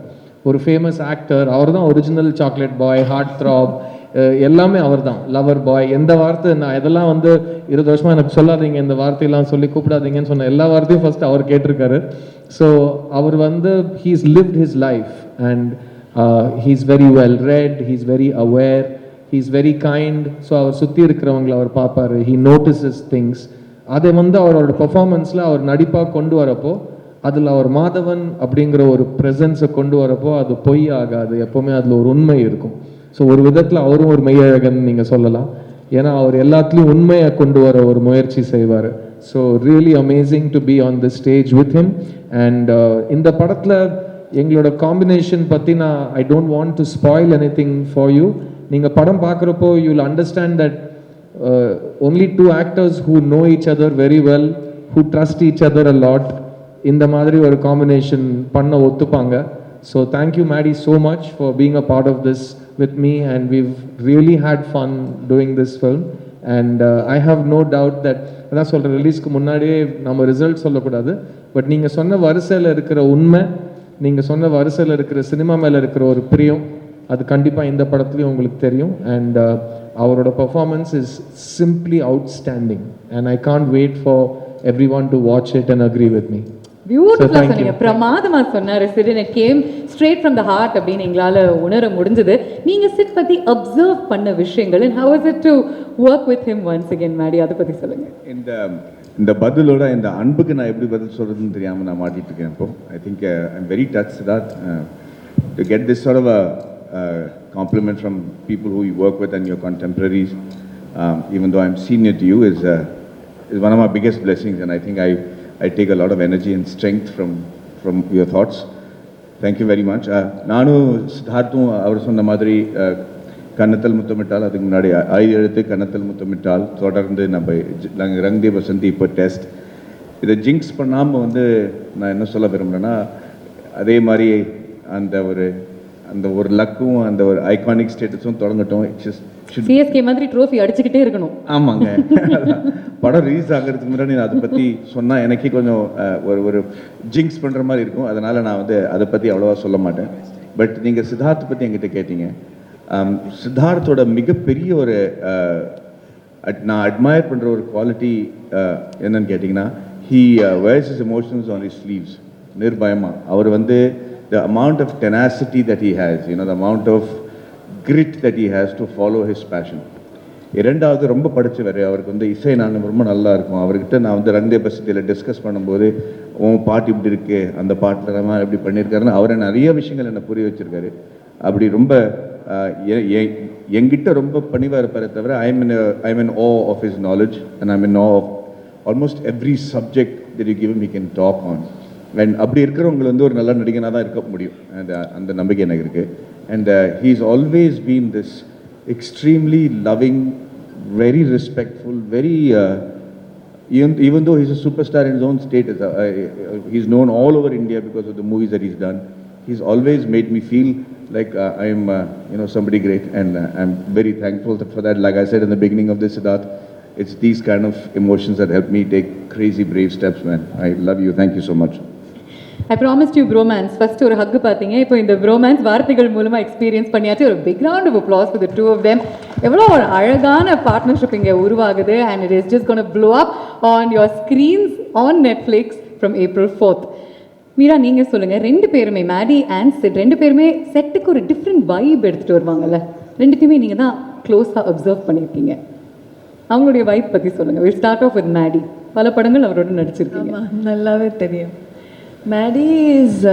ஒரு ஃபேமஸ் ஆக்டர், அவர் தான் original chocolate boy, heart throb, எல்லாமே அவர் தான். லவர் பாய், எந்த வார்த்தை நான் இதெல்லாம் வந்து 20 வருஷமாக எனக்கு சொல்லாதீங்க, இந்த வார்த்தையெல்லாம் சொல்லி கூப்பிடாதீங்கன்னு சொன்ன எல்லா வார்த்தையும் ஃபர்ஸ்ட் அவர் கேட்டிருக்காரு. ஸோ அவர் வந்து he's lived his life and he's very well read, he's very aware, he's very kind. So அவர் சுற்றி இருக்கிறவங்களை அவர் பார்ப்பார், ஹீ நோட்டிசஸ் திங்ஸ். அதை வந்து அவரோட பர்ஃபார்மன்ஸில் அவர் நடிப்பாக கொண்டு வரப்போ, அதில் அவர் மாதவன் அப்படிங்கிற ஒரு ப்ரெசன்ஸை கொண்டு வரப்போ அது பொய் ஆகாது, எப்போவுமே அதில் ஒரு உண்மை இருக்கும். ஸோ ஒரு விதத்தில் அவரும் ஒரு மெய்யழகன் நீங்கள் சொல்லலாம். ஏன்னா அவர் எல்லாத்துலேயும் உண்மையை கொண்டு வர ஒரு முயற்சி செய்வார். So really amazing to be on the stage with him. And இந்த படத்தில் எங்களோட காம்பினேஷன் பற்றி நான் I don't want to spoil any thing for you. நீங்கள் படம் பார்க்குறப்போ you will understand that only two actors who know each other very well, who trust each other a lot, இந்த மாதிரி ஒரு காம்பினேஷன் பண்ண ஒத்துப்பாங்க. So thank you Maddy so much for being a part of this with me, and we've really had fun doing this film. And I have no doubt that, அதான் சொல்கிறேன், ரிலீஸ்க்கு முன்னாடியே நம்ம ரிசல்ட் சொல்லக்கூடாது, பட் நீங்கள் சொன்ன வரிசையில் இருக்கிற உண்மை, நீங்கள் சொன்ன வரிசையில் இருக்கிற சினிமா மேலே இருக்கிற ஒரு பிரியம், அது கண்டிப்பாக இந்த படத்துலையும் உங்களுக்கு தெரியும். அண்ட் அவரோட performance is simply outstanding and I can't wait for everyone to watch it and agree with me. பியூட்டிஃபுல்லா thank you. சொன்னீங்க, பிரமாதமா சொன்னாரு Sid. It came straight from the heart அப்படின்னு எங்களால உணர முடிஞ்சது. நீங்க சிட் பத்தி அப்சர்வ் பண்ண விஷயங்கள், and how is it to work with him once again, Maddy, அதை பத்தி சொல்லுங்க. இந்த பதிலோட இந்த அன்புக்கு நான் எப்படி பதில் சொல்கிறதுன்னு தெரியாமல் நான் மாட்டிட்டு இருக்கேன் இப்போ. I think I'm very touch that to get this sort of compliment from people who you work with and your contemporaries, even though I'm senior to you, is one of my biggest blessings, and I think I take a lot of energy and strength from your thoughts. Thank you very much. நானும் சித்தார்த்தும் அவர் சொன்ன மாதிரி கன்னத்தல் முத்தமிட்டால், அதுக்கு முன்னாடி எழுத்து கன்னத்தல் முத்தமிட்டால், தொடர்ந்து நாங்கள் ரங்தே வசந்தி இப்போ test, இதை ஜிங்க்ஸ் பண்ணாமல் வந்து நான் என்ன சொல்ல விரும்புகிறேன்னா, அதே மாதிரி அந்த ஒரு லக்கும் அந்த ஒரு ஐகானிக் ஸ்டேட்டஸும் தொடங்கட்டும். சிஎஸ்கே மாதிரி ட்ரோஃபி அடிச்சுக்கிட்டே இருக்கணும். ஆமாங்க. படம் ரிலீஸ் ஆகிறதுக்கு முன்னாடி நான் அதை பற்றி சொன்னால் எனக்கே கொஞ்சம் ஒரு ஜிங்க்ஸ் பண்ணுற மாதிரி இருக்கும். அதனால் நான் வந்து அதை பற்றி அவ்வளோவா சொல்ல மாட்டேன். பட் நீங்கள் சித்தார்த்தை பற்றி என்கிட்ட கேட்டீங்க. சித்தார்த்தோட மிகப்பெரிய ஒரு நான் அட்மயர் பண்ணுற ஒரு குவாலிட்டி என்னன்னு கேட்டிங்கன்னா, he wears his emotions on his sleeves. நிர்பயமாக அவர் வந்து the amount of tenacity that he has, the amount of grit that he has to follow his passion. இரண்டாவது ரொம்ப படித்தவர், அவருக்கு வந்து இசை நான் ரொம்ப நல்லா இருக்கும். அவர்கிட்ட நான் வந்து ரங்தே பசதியில் டிஸ்கஸ் பண்ணும்போது, உன் பாட்டு இப்படி இருக்கு, அந்த பாட்டில் நம்ம எப்படி பண்ணியிருக்காருன்னு அவரை நிறைய விஷயங்கள் என்னை புரிய வச்சுருக்காரு. அப்படி ரொம்ப என்கிட்ட ரொம்ப பணிவாக இருப்பாரே தவிர, I'm in awe of his knowledge, and I'm in awe of almost every subject that you give him, he can talk on. And அப்படி இருக்கிறவங்க வந்து ஒரு நல்ல நடிகனாக தான் இருக்க முடியும், அந்த நம்பிக்கை எனக்கு இருக்குது. And he's always been this extremely loving, very respectful, very even though he's a superstar in his own state, he's known all over India because of the movies that he's done. He's always made me feel like I'm somebody great, and I'm very thankful for that. Like I said in the beginning of this, Siddharth, it's these kind of emotions that help me take crazy brave steps, man. I love you. Thank you so much. I promised you bromance. First ஒரு hug பார்த்தீங்க, இப்போ இந்த bromance வார்த்தைகள் மூலமா experience பண்ணியாச்சு. ஒரு big round of applause for the two of them. எவ்வளோ ஒரு அழகான பார்ட்னர்ஷிப் இங்கே உருவாகுது, and it is just going to blow up on your screens on Netflix from April 4th. Meera, நீங்கள் சொல்லுங்கள், ரெண்டு பேருமே மேடி அண்ட் சிட் ரெண்டு பேருமே செட்டுக்கு ஒரு டிஃப்ரெண்ட் வைப் எடுத்துகிட்டு வருவாங்கல்ல, ரெண்டுத்தையுமே நீங்கள் தான் க்ளோஸாக அப்சர்வ் பண்ணியிருக்கீங்க. அவங்களுடைய வைப் பற்றி சொல்லுங்கள். Will start off with Maddy. பல படங்கள் அவரோட நடிச்சிருக்கீங்க. ஆமாம், நல்லாவே தெரியும். Maddy is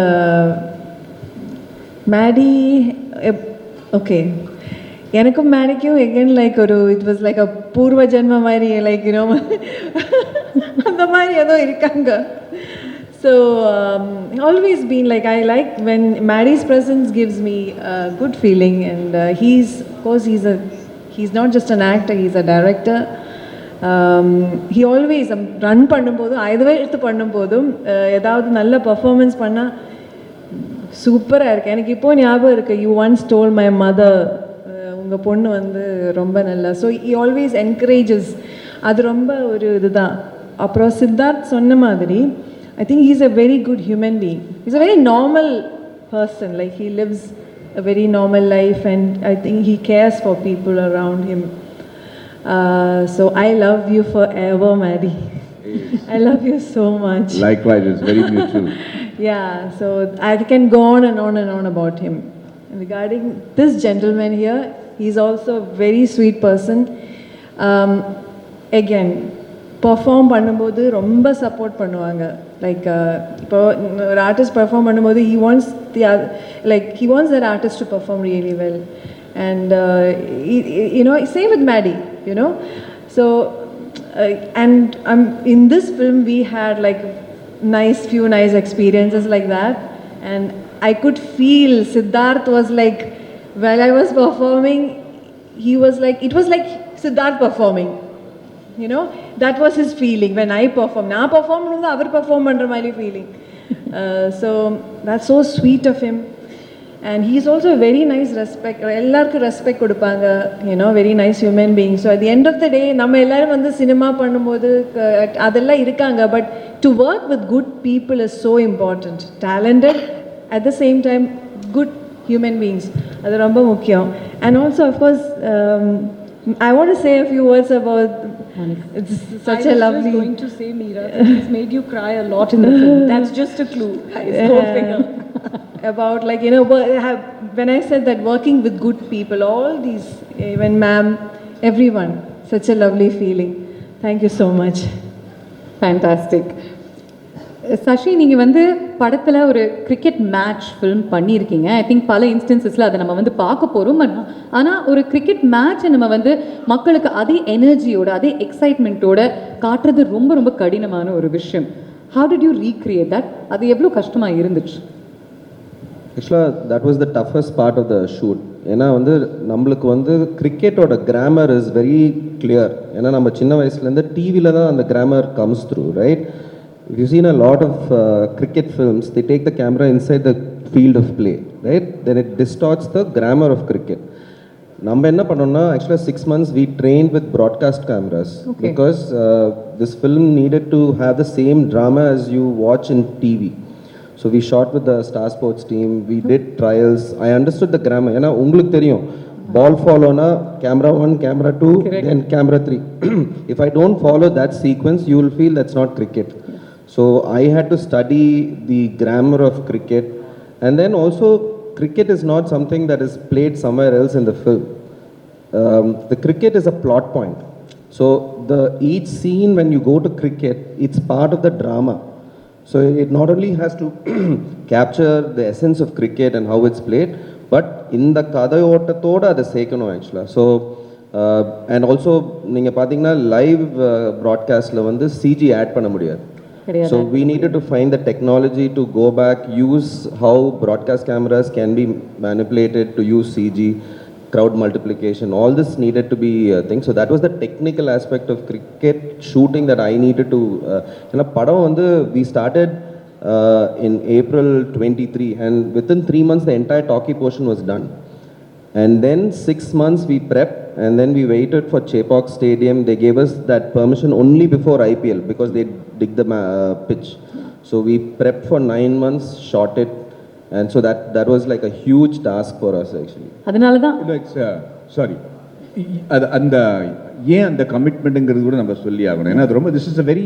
Maddy okay. எனக்கும் மேடிக்கும் எகெயின் லைக் ஒரு இட் வாஸ் லைக் அ பூர்வ ஜென்ம மாதிரி, லைக் அந்த மாதிரி ஏதோ இருக்காங்க. So always been like, I like when Maddie's presence gives me a good feeling, and of course he's not just an actor, he's a director. He always run பண்ணும்போது either எடுத்து பண்ணும்போதும் ஏதாவது நல்ல பெர்ஃபார்மன்ஸ் பண்ணால் சூப்பராக இருக்குது. எனக்கு இப்போ ஞாபகம் இருக்குது, you once told my mother உங்கள் பொண்ணு வந்து ரொம்ப நல்லா. So he always encourages. அது ரொம்ப ஒரு இதுதான். அப்புறம் சித்தார்த் சொன்ன மாதிரி I think he's a very good human being. He's a very normal person. Like he lives a very normal life, and I think he cares for people around him. So I love you forever, Maddie. I love you so much. Likewise, it's very mutual. Yeah, so I can go on and on and on about him. And regarding this gentleman here, he's also a very sweet person. Again, perform பண்ணும்போது ரொம்ப support பண்ணுவாங்க. Like இப்போ ஒரு artist perform பண்ணும்போது he wants that artist to perform really well, and same with Maddie, so and in this film we had like few nice experiences like that, and I could feel Siddharth was like, while I was performing, he was like, it was like Siddharth performing. That was his feeling when I perform. Na perform no, avar perform pandra mari feeling. So that's so sweet of him, and he is also a very nice respect. Ellarku respect kodupanga, very nice human being. So at the end of the day, நம்ம எல்லாரும் வந்து cinema பண்ணும்போது அதெல்லாம் இருக்காங்க, but to work with good people is so important. Talented, at the same time good human beings, அது ரொம்ப முக்கியம். And also of course I want to say a few words about It's such I a was lovely. just going to say, Meera, that he's made you cry a lot in the film. That's just a clue. His whole finger. About like when I said that working with good people, all these, even ma'am, everyone, such a lovely feeling. Thank you so much. Fantastic. Sasi, நீங்கள் வந்து படத்தில் ஒரு cricket match film பண்ணியிருக்கீங்க. I think பல இன்ஸ்டன்சஸில் அதை நம்ம வந்து பார்க்க போகிறோம். ஆனால் ஒரு கிரிக்கெட் மேட்சை நம்ம வந்து மக்களுக்கு அதே எனர்ஜியோட அதே எக்ஸைட்மெண்ட்டோட காட்டுறது ரொம்ப ரொம்ப கடினமான ஒரு விஷயம். How did you recreate that? அது எவ்வளோ கஷ்டமாக இருந்துச்சு? ஆக்சுவலாக that was the toughest part of the shoot. ஏன்னா வந்து நம்மளுக்கு வந்து கிரிக்கெட்டோட கிராமர் இஸ் வெரி கிளியர். ஏன்னா நம்ம சின்ன வயசுலேருந்து டிவியில் தான் அந்த grammar comes through, right? If you've seen a lot of cricket films, they take the camera inside the field of play, right? Then it distorts the grammar of cricket. நம்ம என்ன பண்ணோம்னா ஆக்சுவலாக 6 months we trained with broadcast cameras because this film needed to have the same drama as you watch in TV. So we shot with the Star Sports team, we did trials. I understood the grammar. ஏன்னா உங்களுக்கு தெரியும் ball follow-na camera 1, camera 2, then camera 3. If I don't follow that sequence, you will feel that's not cricket. So I had to study the grammar of cricket, and then also cricket is not something that is played somewhere else in the film. The cricket is a plot point. So each scene when you go to cricket, it's part of the drama. So it not only has to capture the essence of cricket and how it's played, but in the kadayottathoda adu sekano actually. So and also நீங்க பாத்தீங்கன்னா live broadcastல வந்து CG add பண்ண முடியாது. So we needed to find the technology to go back, use how broadcast cameras can be manipulated to use CG, crowd multiplication. All this needed to be a thing. So that was the technical aspect of cricket shooting that I needed to. Padam vandu we started in April 23, and within 3 months the entire talkie portion was done. And then 6 months we prepped, and then we waited for Chepauk Stadium. They gave us that permission only before IPL because they dig the pitch. So we prepped for 9 months, shot it, and so that was like a huge task for us actually. அதனால தான் sorry, அது அந்த ஏன் அந்த கமிட்மெண்ட்டுங்கிறது கூட நம்ம சொல்லி ஆகணும். ஏன்னா அது ரொம்ப this is a very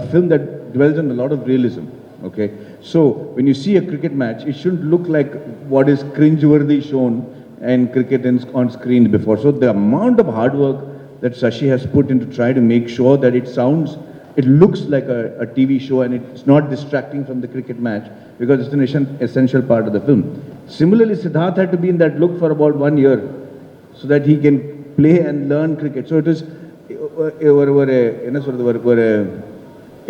film that dwells on a lot of realism. Okay, so when you see a cricket match, it shouldn't look like what is cringe-worthy shown and cricket on screen before. So the amount of hard work that Sashi has put into try to make sure that it looks like a TV show and it's not distracting from the cricket match because it's an essential part of the film. Similarly, Siddharth had to be in that look for about 1 year so that he can play and learn cricket. So it was ஒரு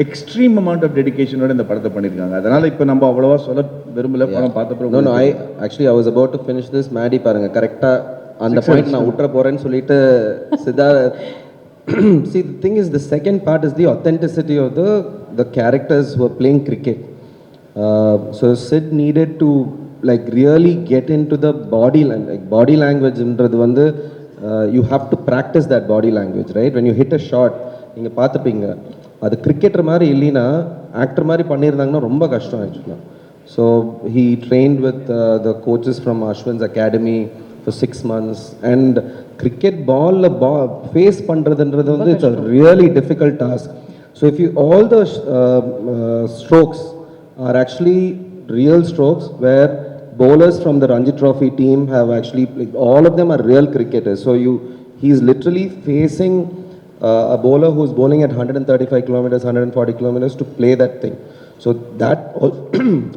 extreme amount of டெடிகேஷனோட இந்த படத்தை பண்ணியிருக்காங்க. அதனால் இப்போ நம்ம அவ்வளோவா சொல்ல விரும்பல. படம் பார்த்தப்போ No, I was about to finish this. Maddy பாருங்க கரெக்டாக அந்த பாயிண்ட் நான் விட்டுற போகிறேன்னு சொல்லிட்டு Siddharth. See, the thing is, the second part is the authenticity of the characters who are playing cricket. So Sid needed to like really get into the body language. You have to practice that body language, right? When you hit a shot, நீங்க பார்த்துப்பீங்க, அது cricketer மாதிரி இல்லைன்னா actor மாதிரி பண்ணியிருந்தாங்கன்னா ரொம்ப கஷ்டம் ஆக்சுவலாக. So he trained with the coaches from Aswins academy for 6 months. And cricket பாலில் ஃபேஸ் பண்ணுறதுன்றது வந்து it's a really difficult task. So if you all the strokes are actually real strokes where bowlers from the Ranji Trophy team have actually, like, all of them are real cricketers. So he's literally facing a bowler who's bowling at 135 kilometers, 140 kilometers to play that thing. So that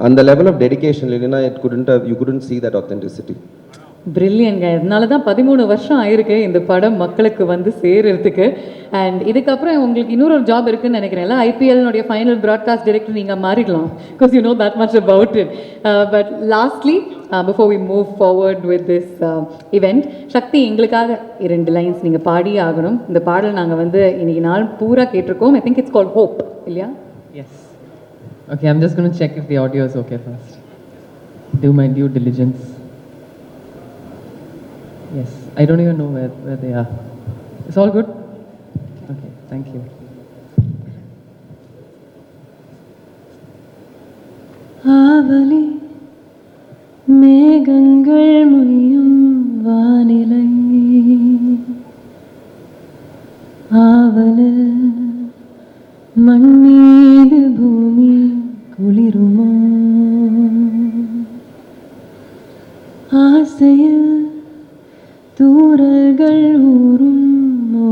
on the level of dedication, Lilina, you couldn't see that authenticity. பிரில்லியன்ங்க. இதனால தான் 13 வருஷம் ஆயிருக்கு இந்த படம் மக்களுக்கு வந்து சேர்றதுக்கு. And இதுக்கப்புறம் உங்களுக்கு இன்னொரு ஜாப் இருக்குன்னு நினைக்கிறேன்ல, ஐபிஎல்னுடைய ஃபைனல் ப்ராட்காஸ்ட் டைரக்டர் நீங்கள் மாறிடலாம், because you know that much about it. But lastly before we move forward with this event, Shakti எங்களுக்காக 2 லைன்ஸ் நீங்கள் பாடியே ஆகணும். இந்த பாடல் நாங்கள் வந்து இன்னைக்கு நாள் பூரா கேட்டிருக்கோம். I think it's called hope, இல்லையா? Yes. Okay, I'm just going to check if the audio is okay first. Do my due diligence. Yes, I don't even know where they are. It's all good? Okay, thank you. ஆவலி மேகங்கள் மொய்யும் வானிலை ஆவலை மண் மீது பூமி குளிருமோ ஆசையில் தூரல்கள் ஊறும்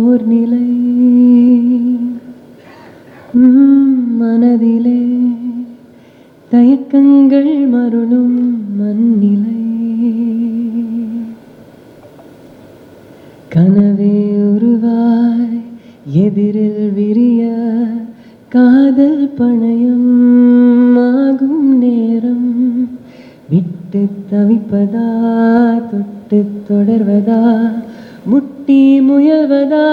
ஓர் நிலை மனதிலே தயக்கங்கள் மருளும் மண்ணிலை கனவே உருவாய் எதிரில் விரிய காதல் பணயம் ஆகும் நேரம் விட்டு தவிப்பதா தொட்டு தொடர்வதா முட்டி முயல்வதா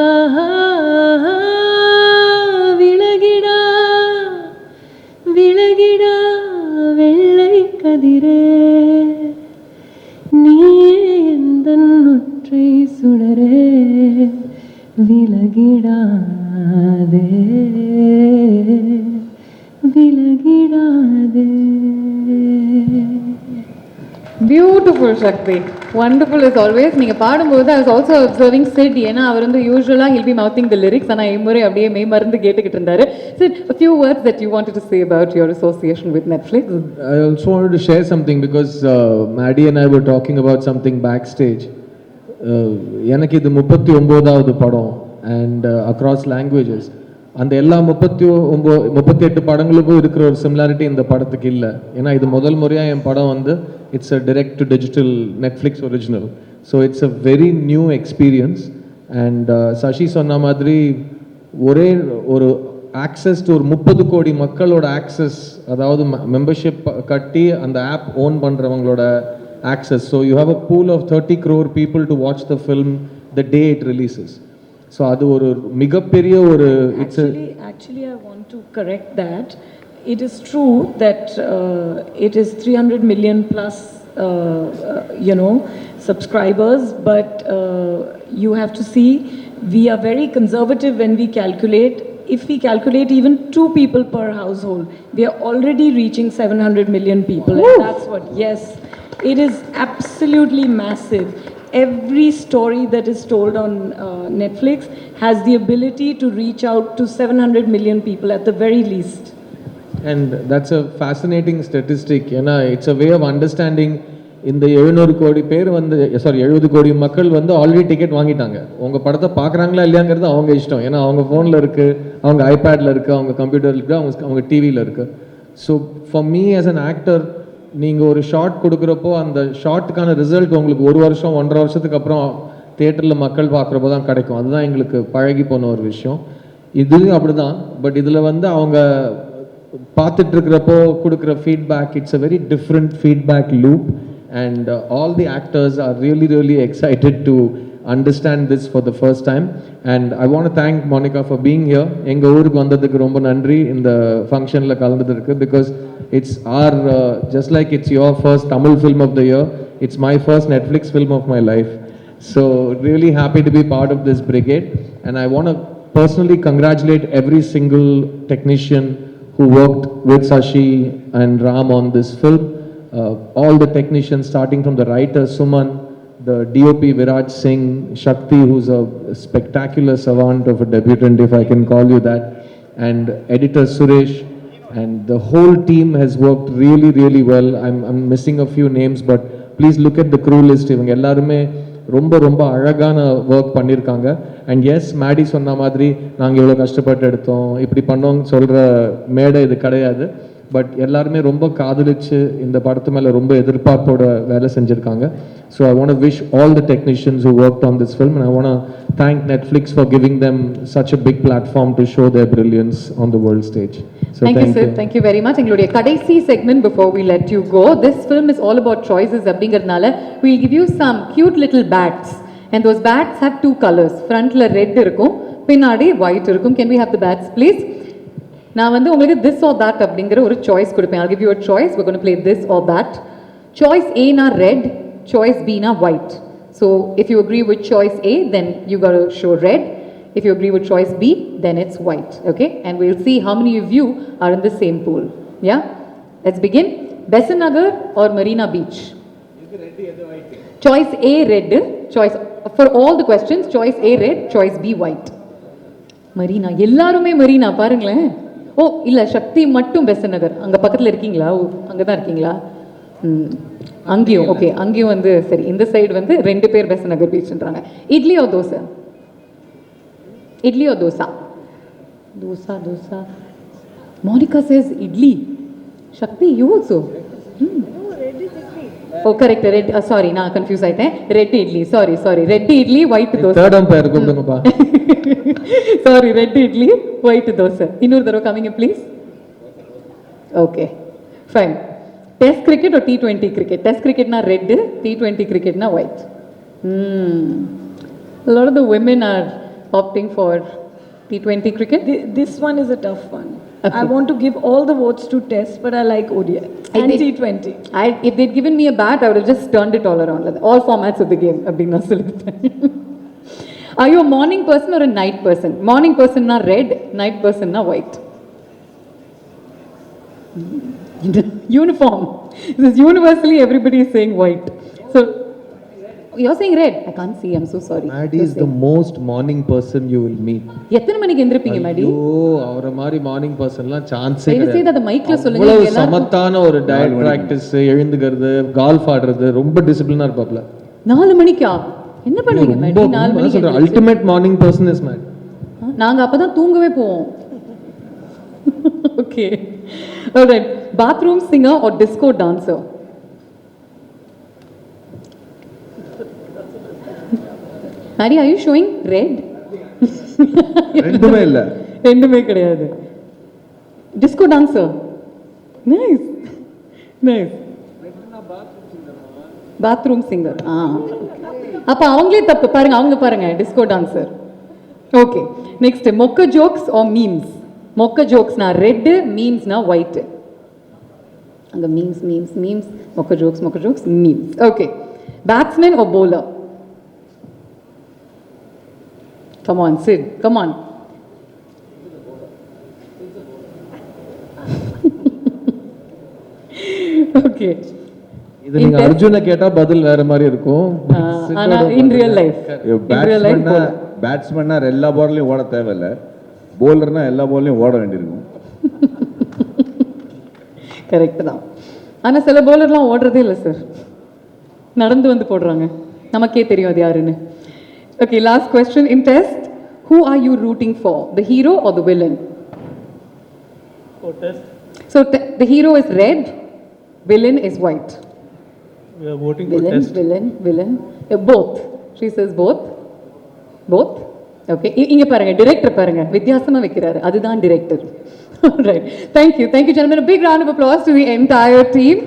விலகிடா விலகிடா வெள்ளை கதிரே நீயே எந்தன் ஒற்றை சுடரே விலகிடாதே விலகிடாதே. பியூட்டிஃபுல் சக்தி, வண்டர்ஃபுல் as always. நீங்கள் பாடும்போது I was also observing Sid, ஏன்னா அவர் வந்து யூஸ்வலாக he'll be mouthing the lyrics, ஆனால் இம்முறை அப்படியே மெய் மறந்து கேட்டுக்கிட்டு இருந்தாரு. Sid, a few words that you wanted to say about your association with Netflix. I also wanted to share something because Maddie and I were talking about something backstage. எனக்கு இது 39வது படம் அண்ட் அக்ராஸ் லாங்குவேஜஸ். அந்த எல்லா 38 படங்களுக்கும் இருக்கிற ஒரு similarity இந்த படத்துக்கு இல்லை. ஏன்னா இது முதல் முறையாக என் படம் வந்து it's a direct to digital Netflix original. So it's a very new experience. And Sasi சொன்ன மாதிரி ஒரே ஒரு ஆக்சஸ் டு ஒரு 30 கோடி மக்களோட ஆக்சஸ், அதாவது மெம்பர்ஷிப் கட்டி அந்த ஆப் ஓன் பண்ணுறவங்களோட access. So you have a pool of 30 crore people to watch the film the day it releases. So adu oru migaperiya oru actually I want to correct that. It is true that it is 300 million plus subscribers, but you have to see we are very conservative when we calculate. If we calculate even 2 people per household, we are already reaching 700 million people. And that's what, yes, it is absolutely massive. Every story that is told on Netflix has the ability to reach out to 700 million people at the very least. And that's a fascinating statistic. It's a way of understanding. இந்த 700 கோடி பேர் வந்து 70 கோடி மக்கள் வந்து already ticket வாங்கிட்டாங்க. உங்கள் படத்தை பார்க்குறாங்களா இல்லையாங்கிறது அவங்க இஷ்டம். ஏன்னா அவங்க ஃபோனில் இருக்குது, அவங்க ஐபேடில் இருக்குது, அவங்க கம்ப்யூட்டரில் இருக்குது, அவங்க டிவியில் இருக்குது. So for me as an actor, நீங்கள் ஒரு ஷார்ட் கொடுக்குறப்போ அந்த ஷார்ட்டுக்கான ரிசல்ட் உங்களுக்கு 1 வருஷம் 1.5 வருஷத்துக்கு அப்புறம் தியேட்டரில் மக்கள் பார்க்குறப்போ தான் கிடைக்கும். அதுதான் எங்களுக்கு பழகி போன ஒரு விஷயம். இதுலேயும் அப்படி தான். பட் இதில் வந்து அவங்க பார்த்துட்டு இருக்கிறப்போ கொடுக்குற feedback, it's a very different feedback loop. And all the actors are really, really excited to understand this for the first time. And I want to thank Monica for being here. Enga oorukku vandadhukku romba nandri in the function la kalandadhukku, because it's our just like it's your first Tamil film of the year, it's my first Netflix film of my life. So really happy to be part of this brigade. And I want to personally congratulate every single technician who worked with Sashi and Ram on this film. All the technicians, starting from the writer Suman, the DOP Viraj Singh, Shakti, who's a spectacular savant of a debutant, if I can call you that, and editor Suresh, and the whole team has worked really, really well. I'm missing a few names, but please look at the crew list. இவங்க எல்லாருமே ரொம்ப ரொம்ப அழகான work பண்ணியிருக்காங்க. And S, Maddy சொன்ன மாதிரி நாங்கள் இவ்வளோ கஷ்டப்பட்டு எடுத்தோம், இப்படி பண்ணோன்னு சொல்கிற மேடை இது கிடையாது. பட் எல்லாருமே ரொம்ப காதலிச்சு இந்த படத்து மேலே ரொம்ப எதிர்பார்ப்போட வேலை செஞ்சுருக்காங்க. So I want to wish all the technicians who worked on this film, and I want to thank Netflix for giving them such a big platform to show their brilliance on the world stage. So thank you sir, thank you very much. எங்களுடைய கடைசி segment before we let you go, this film is all about choices அப்படிங்கிறதுனால we'll give you some cute little bats, and those bats have 2 colors. Frontல red இருக்கும், பின்னாடி white இருக்கும். Can we have the bats please? நான் வந்து உங்களுக்கு this or that அப்படிங்கிற ஒரு choice கொடுப்பேன். I'll give you a choice. We're going to play this or that. Choice A na red, choice B na white. So if you agree with choice A, then you got to show red. If you agree with choice B, then it's white. Okay? And we'll see how many of you are in the same pool. Yeah? Let's begin. Besant Nagar or Marina Beach? Choice A red. Choice for all the questions. Choice A red, choice B white. Marina. எல்லாருமே Marina பாருங்களேன். ஓ இல்லை சக்தி மட்டும் பெசன் நகர் அங்கே பக்கத்தில் இருக்கீங்களா ஓ அங்கே தான் இருக்கீங்களா ம் அங்கேயும் ஓகே அங்கேயும் வந்து சரி இந்த சைடு வந்து 2 பேர் பெசன் நகர் பீச்ன்றாங்க இட்லி ஓ தோசை இட்லி ஓ dosa dosa dosa Monica says idli Shakti you also oh correct red sorry நான் கன்ஃபியூஸ் ஆயிட்டேன் red idli sorry red idli white dosai third umpire கூப்பிடுங்கப்பா sorry red idli white dosai இன்னொரு தடவை கமிங்க please okay fine test cricket ஒரு T20 கிரிக்கெட் டெஸ்ட் கிரிக்கெட்னா ரெட் T20 கிரிக்கெட்னா white a lot of the women are opting for T20 cricket. This one is a tough one. Okay. I want to give all the votes to Test, but I like ODI and T20. If they'd given me a bat, I would have just turned it all around. Like, all formats of the game. அப்படின்னா சொல்லிட்டேன். Are you a morning person or a night person? Morning person na red, night person na white. Uniform. This is universally everybody is saying white. So you're saying red. I can't see. I'm so sorry. Maddie is the most morning person you will meet. எத்தனை மணிக்கு எந்திருப்பீங்க மேடி? ஐயோ அவரை மாதிரி morning பர்சன்லாம் சான்ஸே தயவு செய்து அதை மைக்ல சொல்லுங்க. அவ்வளவு எல்லாரும் சமத்தான ஒரு டயட் பிராக்டிஸ் எழுந்துக்கிறது கால்ஃப் ஆடுறது ரொம்ப டிசிப்ளினா இருப்பாப்ல 4 மணிக்கா என்ன பண்ணுவீங்க மேடி 4 மணிக்கு சொல்றேன் ultimate morning person is mad நாங்க அப்பதான் தூங்கவே போவோம் okay alright bathroom singer or disco dancer Mary are you showing red ரெண்டுமே இல்ல ரெண்டுமே கிடையாது disco dancer nice nice bathroom singer அப்ப அவங்களே தப்பு பாருங்க அவங்க பாருங்க டிஸ்கோ டான்சர் ஓகே நெக்ஸ்ட் மொக்க ஜோக்ஸ் ஆர் மீம்ஸ் மொக்க ஜோக்ஸ்னா ரெட் மீம்ஸ்னா ஒயிட் அங்க மீம்ஸ் மொக்க jokes memes okay batsman or bowler come on Sid come on okay இது நீங்க அர்ஜுனை கேட்டா பதில் வேற மாதிரி இருக்கும் ஆனா in real life பேட்ஸ்மேன்னா எல்லா பால்லையும் ஓட தேவையில்லை போலர்னா எல்லா பால்லையும் ஓட வேண்டியிருக்கும் கரெக்ட் தான் ஆனா சில பவுலர்லாம் ஓடுறதே இல்லை சார் நடந்து வந்து போடுறாங்க நமக்கே தெரியும் அது யாருன்னு okay last question in test who are you rooting for the hero or the villain For Test, so the hero is red villain is white we are voting for Test. villain both she says both okay இங்க பாருங்க director பாருங்க வித்தியாசமா வைக்கிறாரு அதுதான் director right thank you gentlemen a big round of applause to the entire team